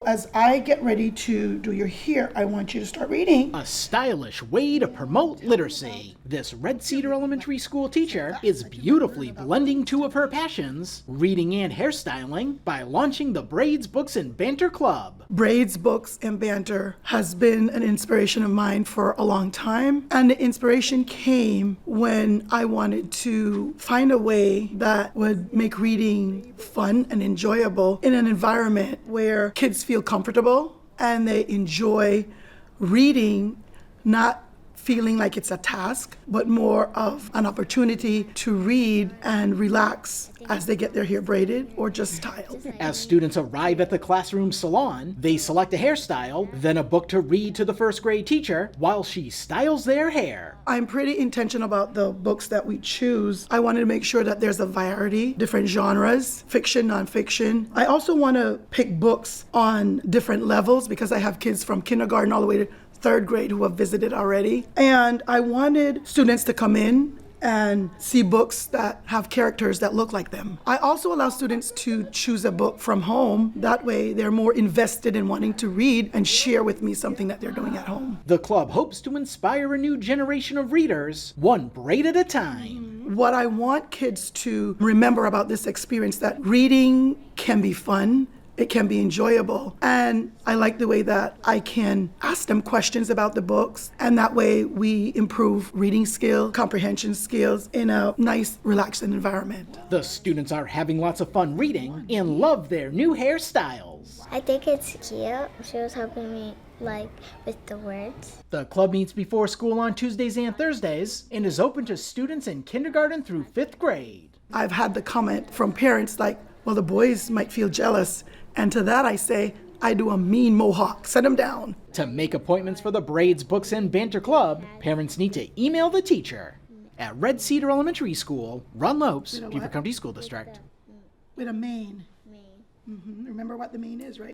as I get ready to do your hair, I want you to start reading. A stylish way to promote literacy. This Red Cedar Elementary School teacher is beautifully blending two of her passions, reading and hairstyling, by launching the Braids Books and Banter Club. Braids, Books, and Banter has been an inspiration of mine for a long time. And the inspiration came when I wanted to find a way that would make reading fun and enjoyable in an environment where kids feel comfortable and they enjoy reading, not feeling like it's a task, but more of an opportunity to read and relax as they get their hair braided or just styled. As students arrive at the classroom salon, they select a hairstyle, then a book to read to the first grade teacher while she styles their hair. I'm pretty intentional about the books that we choose. I wanted to make sure that there's a variety, different genres, fiction, nonfiction. I also want to pick books on different levels because I have kids from kindergarten all the way to third grade who have visited already. And I wanted students to come in and see books that have characters that look like them. I also allow students to choose a book from home. That way they're more invested in wanting to read and share with me something that they're doing at home. The club hopes to inspire a new generation of readers, one braid at a time. What I want kids to remember about this experience, that reading can be fun, it can be enjoyable. And I like the way that I can ask them questions about the books. And that way we improve reading skills, comprehension skills in a nice, relaxing environment. The students are having lots of fun reading and love their new hairstyles. I think it's cute. She was helping me with the words. The club meets before school on Tuesdays and Thursdays and is open to students in kindergarten through 5th grade. I've had the comment from parents like, well, the boys might feel jealous. And to that I say, I do a mean mohawk. Set them down. To make appointments for the Braids, Books, and Banter Club, parents need to email the teacher. At Red Cedar Elementary School, Ron Lopes, Beaver County School District. With a mane. Remember what the mane is, right?